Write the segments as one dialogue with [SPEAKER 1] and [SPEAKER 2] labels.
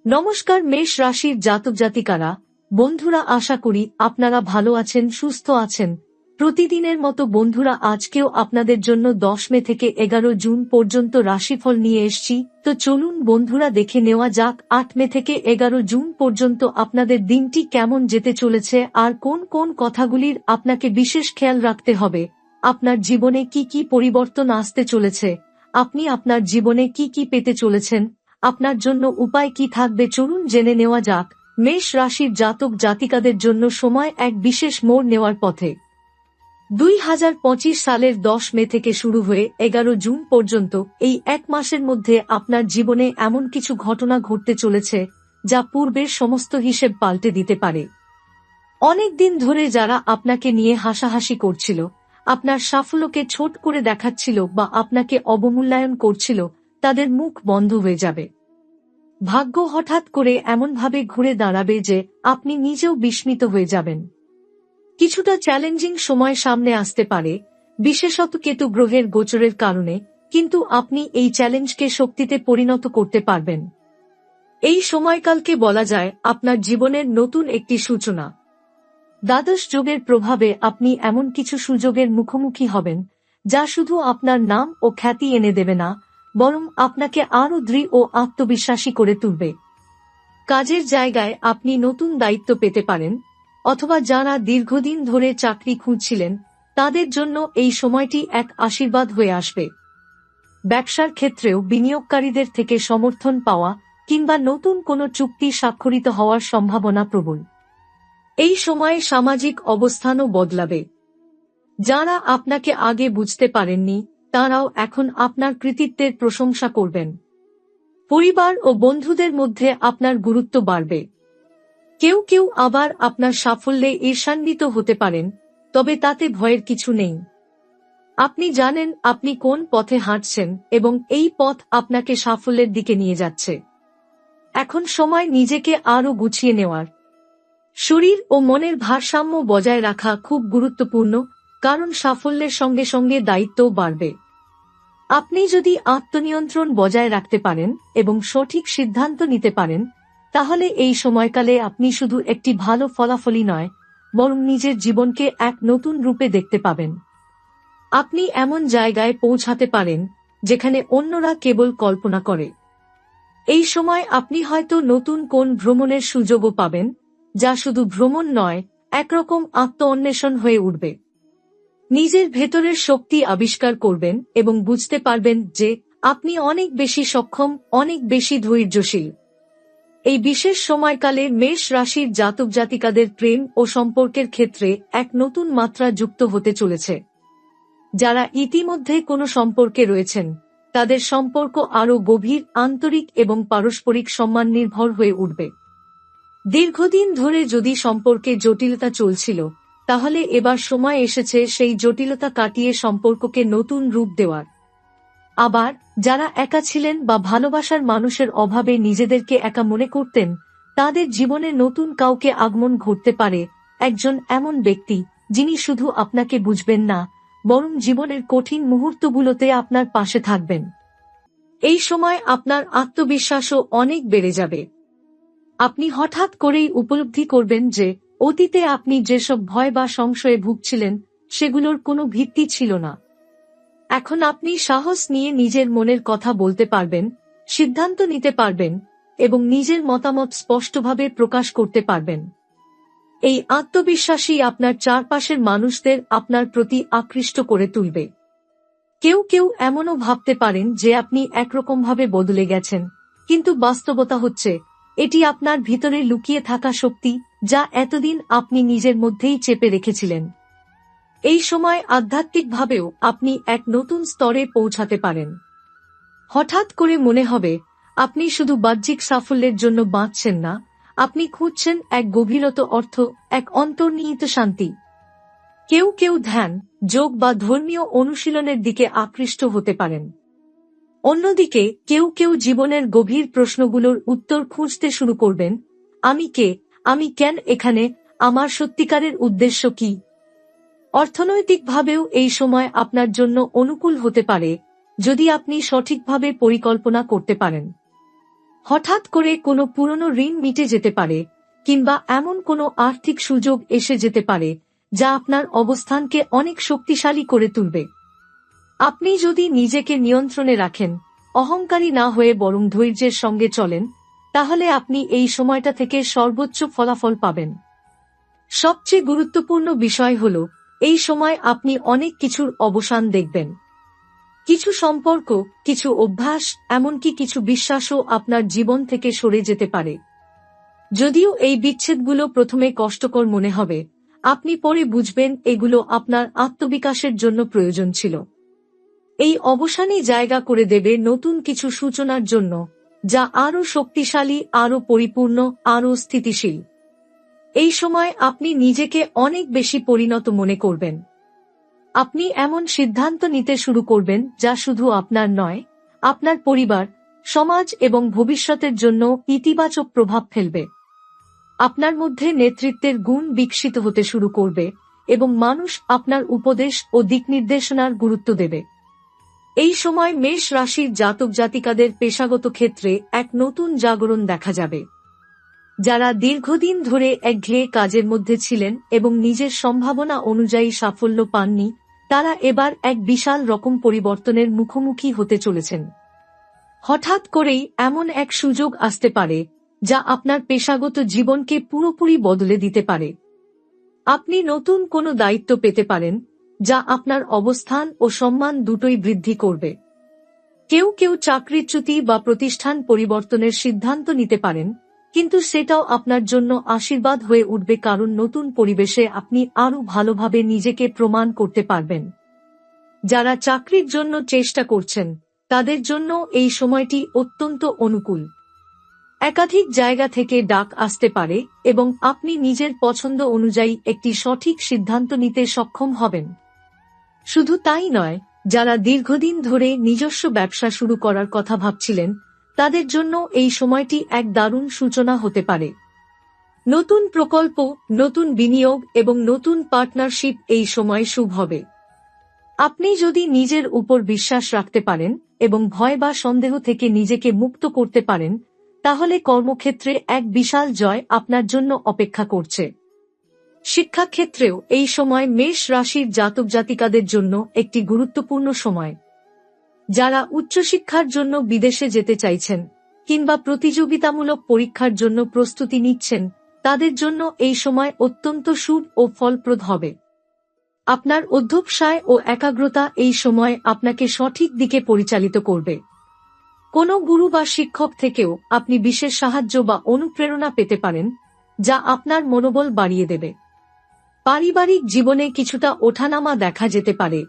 [SPEAKER 1] নমস্কার মেষ রাশির জাতক জাতিকারা, বন্ধুরা, আশা করি আপনারা ভালো আছেন, সুস্থ আছেন। প্রতিদিনের মতো বন্ধুরা, আজকেও আপনাদের জন্য 10 মে থেকে 11 জুন পর্যন্ত রাশিফল নিয়ে এসেছি। তো চলুন বন্ধুরা, দেখে নেওয়া যাক 8 মে থেকে 11 জুন পর্যন্ত আপনাদের দিনটি কেমন যেতে চলেছে আর কোন কোন কথাগুলির আপনাকে বিশেষ খেয়াল রাখতে হবে। আপনার জীবনে কি কি পরিবর্তন আসতে চলেছে, আপনি আপনার জীবনে কি কি পেতে চলেছেন, আপনার জন্য উপায় কি থাকবে, চলুন জেনে নেওয়া যাক। মেষ রাশির জাতক জাতিকাদের জন্য সময় এক বিশেষ মোড় নেওয়ার পথে। 2025 সালের 10 মে থেকে শুরু হয়ে 11 জুন পর্যন্ত এই এক মাসের মধ্যে আপনার জীবনে এমন কিছু ঘটনা ঘটতে চলেছে যা পূর্বের সমস্ত হিসেব পাল্টে দিতে পারে। অনেক দিন ধরে যারা আপনাকে নিয়ে হাসাহাসি করছিল, আপনার সাফল্যকে ছোট করে দেখাচ্ছিল বা আপনাকে অবমূল্যায়ন করছিল, তাদের মুখ বন্ধ হয়ে যাবে। ভাগ্য হঠাৎ করে এমনভাবে ঘুরে দাঁড়াবে যে আপনি নিজেও বিস্মিত হয়ে যাবেন। কিছুটা চ্যালেঞ্জিং সময় সামনে আসতে পারে, বিশেষত কেতু গ্রহের গোচরের কারণে, কিন্তু আপনি এই চ্যালেঞ্জকে শক্তিতে পরিণত করতে পারবেন। এই সময়কালকে বলা যায় আপনার জীবনের নতুন একটি সূচনা। দ্বাদশ যোগের প্রভাবে আপনি এমন কিছু সুযোগের মুখোমুখি হবেন যা শুধু আপনার নাম ও খ্যাতি এনে দেবে না, বরং আপনাকে আরও দৃঢ় ও আত্মবিশ্বাসী করে তুলবে। কাজের জায়গায় আপনি নতুন দায়িত্ব পেতে পারেন, অথবা যারা দীর্ঘদিন ধরে চাকরি খুঁজছিলেন তাদের জন্য এই সময়টি এক আশীর্বাদ হয়ে আসবে। ব্যবসার ক্ষেত্রেও বিনিয়োগকারীদের থেকে সমর্থন পাওয়া কিংবা নতুন কোনো চুক্তি স্বাক্ষরিত হওয়ার সম্ভাবনা প্রবল। এই সময়ে সামাজিক অবস্থানও বদলাবে। যারা আপনাকে আগে বুঝতে পারেননি তারাও এখন আপনার কৃতিত্বের প্রশংসা করবেন। পরিবার ও বন্ধুদের মধ্যে আপনার গুরুত্ব বাড়বে। কেউ কেউ আবার আপনার সাফল্যে ঈর্ষান্বিত হতে পারেন, তবে তাতে ভয়ের কিছু নেই। আপনি জানেন আপনি কোন পথে হাঁটছেন এবং এই পথ আপনাকে সাফল্যের দিকে নিয়ে যাচ্ছে। এখন সময় নিজেকে আরও গুছিয়ে নেওয়ার। শরীর ও মনের ভারসাম্য বজায় রাখা খুব গুরুত্বপূর্ণ, কারণ সাফল্যের সঙ্গে সঙ্গে দায়িত্বও বাড়বে। আপনি যদি আত্মনিয়ন্ত্রণ বজায় রাখতে পারেন এবং সঠিক সিদ্ধান্ত নিতে পারেন, তাহলে এই সময়কালে আপনি শুধু একটি ভালো ফলাফলই নয়, বরং নিজের জীবনকে এক নতুন রূপে দেখতে পাবেন। আপনি এমন জায়গায় পৌঁছাতে পারেন যেখানে অন্যরা কেবল কল্পনা করে। এই সময় আপনি হয়তো নতুন কোন ভ্রমণের সুযোগও পাবেন, যা শুধু ভ্রমণ নয়, একরকম আত্ম-অন্বেষণ হয়ে উঠবে। নিজের ভেতরের শক্তি আবিষ্কার করবেন এবং বুঝতে পারবেন যে আপনি অনেক বেশি সক্ষম, অনেক বেশি ধৈর্যশীল। এই বিশেষ সময়কালে মেষ রাশির জাতক জাতিকাদের প্রেম ও সম্পর্কের ক্ষেত্রে এক নতুন মাত্রা যুক্ত হতে চলেছে। যারা ইতিমধ্যে কোনো সম্পর্কে রয়েছেন তাদের সম্পর্ক আরও গভীর, আন্তরিক এবং পারস্পরিক সম্মান নির্ভর হয়ে উঠবে। দীর্ঘদিন ধরে যদি সম্পর্কে জটিলতা চলছিল, তাহলে এবার সময় এসেছে সেই জটিলতা কাটিয়ে সম্পর্ককে নতুন রূপ দেওয়ার। আবার যারা একা ছিলেন বা ভালোবাসার মানুষের অভাবে নিজেদেরকে একা মনে করতেন, তাদের জীবনে নতুন কাউকে আগমন ঘটতে পারে, একজন এমন ব্যক্তি যিনি শুধু আপনাকে বুঝবেন না, বরং জীবনের কঠিন মুহূর্তগুলোতে আপনার পাশে থাকবেন। এই সময় আপনার আত্মবিশ্বাসও অনেক বেড়ে যাবে। আপনি হঠাৎ করেই উপলব্ধি করবেন যে অতীতে আপনি যেসব ভয় বা সংশয়ে ভুগছিলেন সেগুলোর কোনো ভিত্তি ছিল না। এখন আপনি সাহস নিয়ে নিজের মনের কথা বলতে পারবেন, সিদ্ধান্ত নিতে পারবেন এবং নিজের মতামত স্পষ্টভাবে প্রকাশ করতে পারবেন। এই আত্মবিশ্বাসই আপনার চারপাশের মানুষদের আপনার প্রতি আকৃষ্ট করে তুলবে। কেউ কেউ এমনও ভাবতে পারেন যে আপনি একরকমভাবে বদলে গেছেন, কিন্তু বাস্তবতা হচ্ছে এটি আপনার ভিতরে লুকিয়ে থাকা শক্তি যা এতদিন আপনি নিজের মধ্যেই চেপে রেখেছিলেন। এই সময় আধ্যাত্মিকভাবেও আপনি এক নতুন স্তরে পৌঁছাতে পারেন। হঠাৎ করে মনে হবে আপনি শুধু বাহ্যিক সাফল্যের জন্য বাঁচছেন না, আপনি খুঁজছেন এক গভীরতর অর্থ, এক অন্তর্নিহিত শান্তি। কেউ কেউ ধ্যান, যোগ বা ধর্মীয় অনুশীলনের দিকে আকৃষ্ট হতে পারেন। অন্যদিকে কেউ কেউ জীবনের গভীর প্রশ্নগুলোর উত্তর খুঁজতে শুরু করবেন। আমি কে, আমি কেন এখানে, আমার সত্যিকারের উদ্দেশ্য কি? অর্থনৈতিকভাবেও এই সময় আপনার জন্য অনুকূল হতে পারে, যদি আপনি সঠিকভাবে পরিকল্পনা করতে পারেন। হঠাৎ করে কোনো পুরনো ঋণ মিটে যেতে পারে, কিংবা এমন কোনো আর্থিক সুযোগ এসে যেতে পারে যা আপনার অবস্থানকে অনেক শক্তিশালী করে তুলবে। আপনি যদি নিজেকে নিয়ন্ত্রণে রাখেন, অহংকারী না হয়ে বরং ধৈর্যের সঙ্গে চলেন, তাহলে আপনি এই সময়টা থেকে সর্বোচ্চ ফলাফল পাবেন। সবচেয়ে গুরুত্বপূর্ণ বিষয় হল, এই সময় আপনি অনেক কিছুর অবসান দেখবেন। কিছু সম্পর্ক, কিছু অভ্যাস, এমনকি কিছু বিশ্বাসও আপনার জীবন থেকে সরে যেতে পারে। যদিও এই বিচ্ছেদগুলো প্রথমে কষ্টকর মনে হবে, আপনি পরে বুঝবেন এগুলো আপনার আত্মবিকাশের জন্য প্রয়োজন ছিল। এই অবসানই জায়গা করে দেবে নতুন কিছু সূচনার জন্য, যা আরও শক্তিশালী, আরও পরিপূর্ণ, আরও স্থিতিশীল। এই সময় আপনি নিজেকে অনেক বেশি পরিণত মনে করবেন। আপনি এমন সিদ্ধান্ত নিতে শুরু করবেন যা শুধু আপনার নয়, আপনার পরিবার, সমাজ এবং ভবিষ্যতের জন্য ইতিবাচক প্রভাব ফেলবে। আপনার মধ্যে নেতৃত্বের গুণ বিকশিত হতে শুরু করবে এবং মানুষ আপনার উপদেশ ও দিকনির্দেশনার গুরুত্ব দেবে। এই সময় মেষ রাশির জাতক জাতিকাদের পেশাগত ক্ষেত্রে এক নতুন জাগরণ দেখা যাবে। যারা দীর্ঘদিন ধরে একঘেয়ে কাজের মধ্যে ছিলেন এবং নিজের সম্ভাবনা অনুযায়ী সাফল্য পাননি, তারা এবার এক বিশাল রকম পরিবর্তনের মুখোমুখি হতে চলেছেন। হঠাৎ করেই এমন এক সুযোগ আসতে পারে যা আপনার পেশাগত জীবনকে পুরোপুরি বদলে দিতে পারে। আপনি নতুন কোনো দায়িত্ব পেতে পারেন, যা আপনার অবস্থান ও সম্মান দুটোই বৃদ্ধি করবে। কেউ কেউ চাকরিচ্যুতি বা প্রতিষ্ঠান পরিবর্তনের সিদ্ধান্ত নিতে পারেন, কিন্তু সেটাও আপনার জন্য আশীর্বাদ হয়ে উঠবে, কারণ নতুন পরিবেশে আপনি আরও ভালোভাবে নিজেকে প্রমাণ করতে পারবেন। যারা চাকরির জন্য চেষ্টা করছেন, তাদের জন্য এই সময়টি অত্যন্ত অনুকূল। একাধিক জায়গা থেকে ডাক আসতে পারে এবং আপনি নিজের পছন্দ অনুযায়ী একটি সঠিক সিদ্ধান্ত নিতে সক্ষম হবেন। শুধু তাই নয়, যারা দীর্ঘদিন ধরে নিজস্ব ব্যবসা শুরু করার কথা ভাবছিলেন, তাদের জন্য এই সময়টি এক দারুণ সূচনা হতে পারে। নতুন প্রকল্প, নতুন বিনিয়োগ এবং নতুন পার্টনারশিপ এই সময় শুভ হবে। আপনি যদি নিজের উপর বিশ্বাস রাখতে পারেন এবং ভয় বা সন্দেহ থেকে নিজেকে মুক্ত করতে পারেন, তাহলে কর্মক্ষেত্রে এক বিশাল জয় আপনার জন্য অপেক্ষা করছে। শিক্ষাক্ষেত্রেও এই সময় মেষ রাশির জাতক জাতিকাদের জন্য একটি গুরুত্বপূর্ণ সময়। যারা উচ্চশিক্ষার জন্য বিদেশে যেতে চাইছেন কিংবা প্রতিযোগিতামূলক পরীক্ষার জন্য প্রস্তুতি নিচ্ছেন, তাদের জন্য এই সময় অত্যন্ত শুভ ও ফলপ্রদ হবে। আপনার অধ্যবসায় ও একাগ্রতা এই সময় আপনাকে সঠিক দিকে পরিচালিত করবে। কোনো গুরু বা শিক্ষক থেকেও আপনি বিশেষ সাহায্য বা অনুপ্রেরণা পেতে পারেন, যা আপনার মনোবল বাড়িয়ে দেবে। পারিবারিক জীবনে কিছুটা ওঠানামা দেখা যেতে পারে।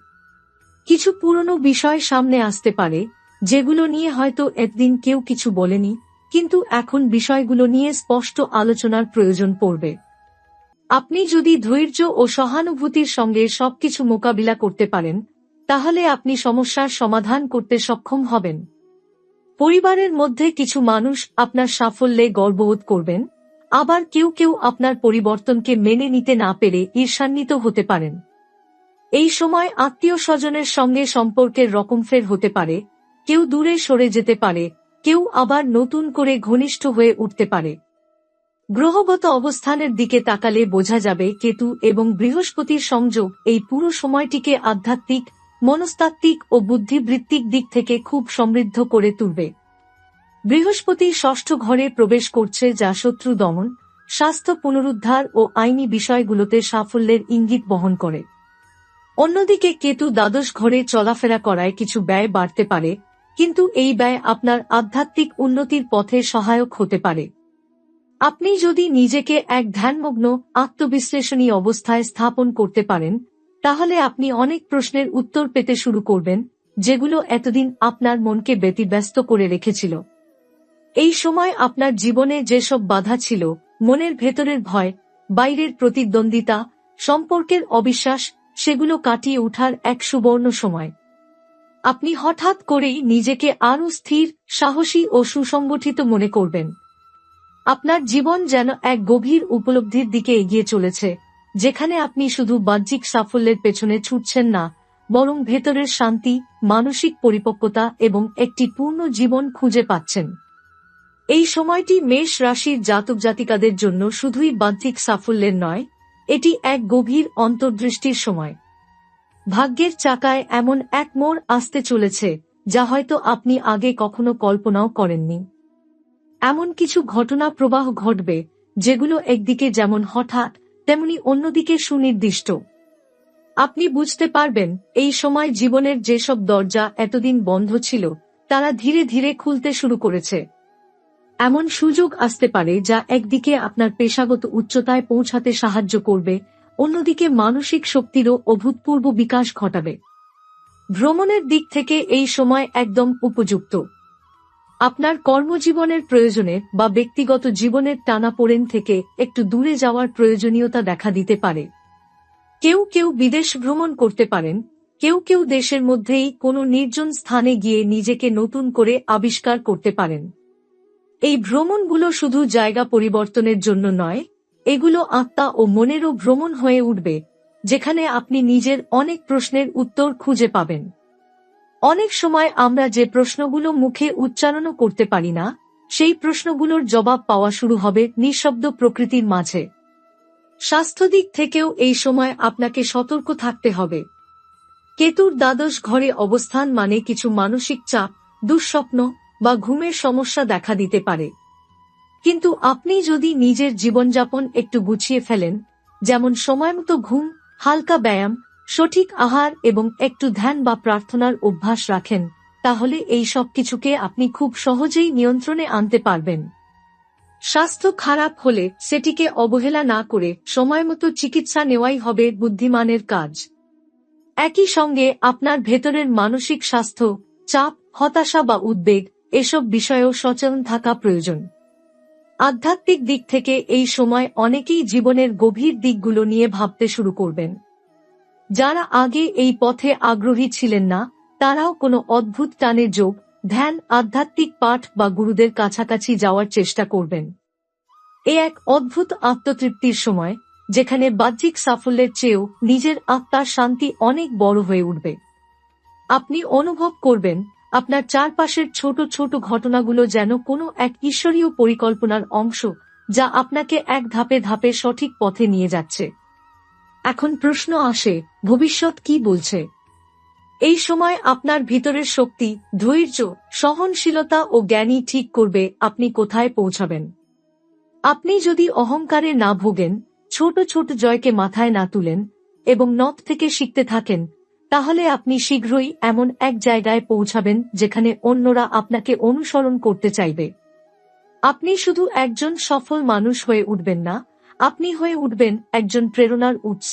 [SPEAKER 1] কিছু পুরনো বিষয় সামনে আসতে পারে, যেগুলো নিয়ে হয়তো একদিন কেউ কিছু বলেনি, কিন্তু এখন বিষয়গুলো নিয়ে স্পষ্ট আলোচনার প্রয়োজন পড়বে। আপনি যদি ধৈর্য ও সহানুভূতির সঙ্গে সবকিছু মোকাবিলা করতে পারেন, তাহলে আপনি সমস্যার সমাধান করতে সক্ষম হবেন। পরিবারের মধ্যে কিছু মানুষ আপনার সাফল্যে গর্ববোধ করবেন, আবার কেউ কেউ আপনার পরিবর্তনকে মেনে নিতে না পেরে ঈর্ষান্বিত হতে পারেন। এই সময় আত্মীয় স্বজনের সঙ্গে সম্পর্কের রকমফের হতে পারে, কেউ দূরে সরে যেতে পারে, কেউ আবার নতুন করে ঘনিষ্ঠ হয়ে উঠতে পারে। গ্রহগত অবস্থানের দিকে তাকালে বোঝা যাবে কেতু এবং বৃহস্পতির সংযোগ এই পুরো সময়টিকে আধ্যাত্মিক, মনস্তাত্ত্বিক ও বুদ্ধিবৃত্তিক দিক থেকে খুব সমৃদ্ধ করে তুলবে। বৃহস্পতি ষষ্ঠ ঘরে প্রবেশ করছে, যা শত্রু দমন, স্বাস্থ্য পুনরুদ্ধার ও আইনি বিষয়গুলোতে সাফল্যের ইঙ্গিত বহন করে। অন্যদিকে কেতু দ্বাদশ ঘরে চলাফেরা করায় কিছু ব্যয় বাড়তে পারে, কিন্তু এই ব্যয় আপনার আধ্যাত্মিক উন্নতির পথে সহায়ক হতে পারে। আপনি যদি নিজেকে এক ধ্যানমগ্ন, আত্মবিশ্লেষণী অবস্থায় স্থাপন করতে পারেন, তাহলে আপনি অনেক প্রশ্নের উত্তর পেতে শুরু করবেন, যেগুলো এতদিন আপনার মনকে ব্যতিব্যস্ত করে রেখেছিল। এই সময় আপনার জীবনে যেসব বাধা ছিল, মনের ভেতরের ভয়, বাইরের প্রতিদ্বন্দ্বিতা, সম্পর্কের অবিশ্বাস, সেগুলো কাটিয়ে ওঠার এক সুবর্ণ সময়। আপনি হঠাৎ করেই নিজেকে আরও স্থির, সাহসী ও সুসংগঠিত মনে করবেন। আপনার জীবন যেন এক গভীর উপলব্ধির দিকে এগিয়ে চলেছে, যেখানে আপনি শুধু বাহ্যিক সাফল্যের পেছনে ছুটছেন না, বরং ভেতরের শান্তি, মানসিক পরিপক্কতা এবং একটি পূর্ণ জীবন খুঁজে পাচ্ছেন। এই সময়টি মেষ রাশির জাতক জাতিকাদের জন্য শুধুই বাহ্যিক সাফল্যের নয়, এটি এক গভীর অন্তর্দৃষ্টির সময়। ভাগ্যের চাকায় এমন এক মোড় আসতে চলেছে যা হয়তো আপনি আগে কখনো কল্পনাও করেননি। এমন কিছু ঘটনা প্রবাহ ঘটবে যেগুলো একদিকে যেমন হঠাৎ, তেমনি অন্যদিকে সুনির্দিষ্ট। আপনি বুঝতে পারবেন এই সময় জীবনের যেসব দরজা এতদিন বন্ধ ছিল তারা ধীরে ধীরে খুলতে শুরু করেছে। এমন সুযোগ আসতে পারে যা একদিকে আপনার পেশাগত উচ্চতায় পৌঁছাতে সাহায্য করবে, অন্যদিকে মানসিক শক্তিরও অভূতপূর্ব বিকাশ ঘটাবে। ভ্রমণের দিক থেকে এই সময় একদম উপযুক্ত। আপনার কর্মজীবনের প্রয়োজনে বা ব্যক্তিগত জীবনের টানাপোড়েন থেকে একটু দূরে যাওয়ার প্রয়োজনীয়তা দেখা দিতে পারে। কেউ কেউ বিদেশ ভ্রমণ করতে পারেন, কেউ কেউ দেশের মধ্যেই কোনো নির্জন স্থানে গিয়ে নিজেকে নতুন করে আবিষ্কার করতে পারেন। এই ভ্রমণগুলো শুধু জায়গা পরিবর্তনের জন্য নয়, এগুলো আত্মা ও মনেরও ভ্রমণ হয়ে উঠবে, যেখানে আপনি নিজের অনেক প্রশ্নের উত্তর খুঁজে পাবেন। অনেক সময় আমরা যে প্রশ্নগুলো মুখে উচ্চারণও করতে পারি না, সেই প্রশ্নগুলোর জবাব পাওয়া শুরু হবে নিঃশব্দ প্রকৃতির মাঝে। স্বাস্থ্য দিক থেকেও এই সময় আপনাকে সতর্ক থাকতে হবে। কেতুর দ্বাদশ ঘরে অবস্থান মানে কিছু মানসিক চাপ, দুঃস্বপ্ন বা ঘুমের সমস্যা দেখা দিতে পারে। কিন্তু আপনি যদি নিজের জীবনযাপন একটু গুছিয়ে ফেলেন, যেমন সময়মতো ঘুম, হালকা ব্যায়াম, সঠিক আহার এবং একটু ধ্যান বা প্রার্থনার অভ্যাস রাখেন, তাহলে এই সব কিছুকে আপনি খুব সহজেই নিয়ন্ত্রণে আনতে পারবেন। স্বাস্থ্য খারাপ হলে সেটিকে অবহেলা না করে সময়মতো চিকিৎসা নেওয়াই হবে বুদ্ধিমানের কাজ। একই সঙ্গে আপনার ভেতরের মানসিক স্বাস্থ্য, চাপ, হতাশা বা উদ্বেগ, এসব বিষয়েও সচেতন থাকা প্রয়োজন। আধ্যাত্মিক দিক থেকে এই সময় অনেকেই জীবনের গভীর দিকগুলো নিয়ে ভাবতে শুরু করবেন। যারা আগে এই পথে আগ্রহী ছিলেন না, তারাও কোনো অদ্ভুত টানে যোগ, ধ্যান, আধ্যাত্মিক পাঠ বা গুরুদের কাছাকাছি যাওয়ার চেষ্টা করবেন। এ এক অদ্ভুত আত্মতৃপ্তির সময়, যেখানে বাহ্যিক সাফল্যের চেয়েও নিজের আত্মার শান্তি অনেক বড় হয়ে উঠবে। আপনি অনুভব করবেন আপনার চারপাশের ছোট ছোট ঘটনাগুলো যেন কোনো এক ঈশ্বরীয় পরিকল্পনার অংশ, যা আপনাকে এক ধাপে ধাপে সঠিক পথে নিয়ে যাচ্ছে। এখন প্রশ্ন আসে, ভবিষ্যৎ কি বলছে? এই সময় আপনার ভিতরের শক্তি, ধৈর্য, সহনশীলতা ও জ্ঞানই ঠিক করবে আপনি কোথায় পৌঁছাবেন। আপনি যদি অহংকারে না ভোগেন, ছোট ছোট জয়কে মাথায় না তুলেন এবং নখ থেকে শিখতে থাকেন, তাহলে আপনি শীঘ্রই এমন এক জায়গায় পৌঁছাবেন যেখানে অন্যরা আপনাকে অনুসরণ করতে চাইবে। আপনি শুধু একজন সফল মানুষ হয়ে উঠবেন না, আপনি হয়ে উঠবেন একজন প্রেরণার উৎস।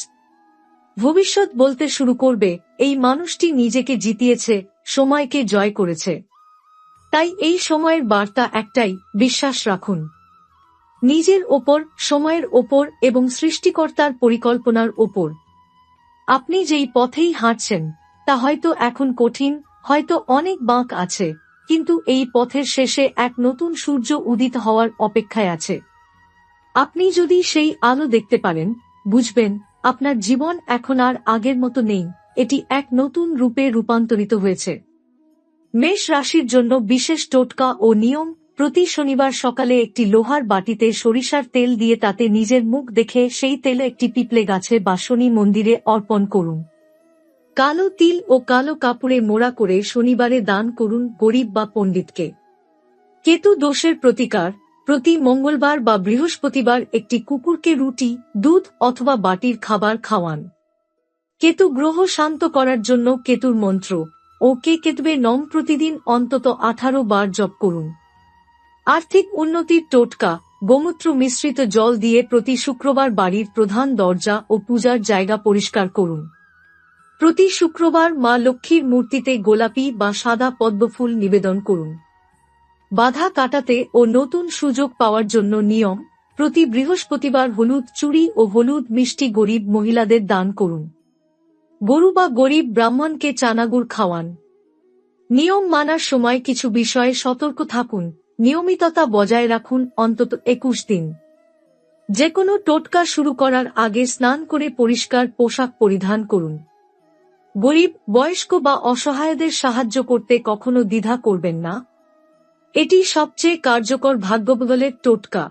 [SPEAKER 1] ভবিষ্যৎ বলতে শুরু করবে, এই মানুষটি নিজেকে জিতিয়েছে, সময়কে জয় করেছে। তাই এই সময়ের বার্তা একটাই, বিশ্বাস রাখুন নিজের ওপর, সময়ের ওপর এবং সৃষ্টিকর্তার পরিকল্পনার ওপর। আপনি যেই পথেই হাঁটছেন তা হয়তো এখন কঠিন, হয়তো অনেক বাঁক আছে, কিন্তু এই পথের শেষে এক নতুন সূর্য উদিত হওয়ার অপেক্ষায় আছে। আপনি যদি সেই আলো দেখতে পারেন, বুঝবেন আপনার জীবন এখন আর আগের মতো নেই, এটি এক নতুন রূপে রূপান্তরিত হয়েছে। মেষ রাশির জন্য বিশেষ টোটকা ও নিয়ম: প্রতি শনিবার সকালে একটি লোহার বাটিতে সরিষার তেল দিয়ে তাতে নিজের মুখ দেখে সেই তেল একটি পিপলে গাছে বা শনি মন্দিরে অর্পণ করুন। কালো তিল ও কালো কাপড়ে মোড়া করে শনিবারে দান করুন গরিব বা পণ্ডিতকে। কেতু দোষের প্রতিকার: প্রতি মঙ্গলবার বা বৃহস্পতিবার একটি কুকুরকে রুটি, দুধ অথবা বাটির খাবার খাওয়ান। কেতু গ্রহ শান্ত করার জন্য কেতুর মন্ত্র ও কেতুবে নম প্রতিদিন অন্তত 18 বার জপ করুন। আর্থিক উন্নতির টোটকা: গোমূত্র মিশ্রিত জল দিয়ে প্রতি শুক্রবার বাড়ির প্রধান দরজা ও পূজার জায়গা পরিষ্কার করুন। প্রতি শুক্রবার মা লক্ষ্মীর মূর্তিতে গোলাপি বা সাদা পদ্মফুল নিবেদন করুন। বাধা কাটাতে ও নতুন সুযোগ পাওয়ার জন্য নিয়ম: প্রতি বৃহস্পতিবার হলুদ চুড়ি ও হলুদ মিষ্টি গরিব মহিলাদের দান করুন। গরু বা গরিব ব্রাহ্মণকে চানাগুড় খাওয়ান। নিয়ম মানার সময় কিছু বিষয়ে সতর্ক থাকুন, নিয়মিততা বজায় রাখুন অন্তত 21 দিন। যেকোনো টোটকা শুরু করার আগে স্নান করে পরিষ্কার পোশাক পরিধান করুন। গরিব, বয়স্ক বা অসহায়দের সাহায্য করতে কখনো দ্বিধা করবেন না। এটি সবচেয়ে কার্যকর ভাগ্যবদলের টোটকা।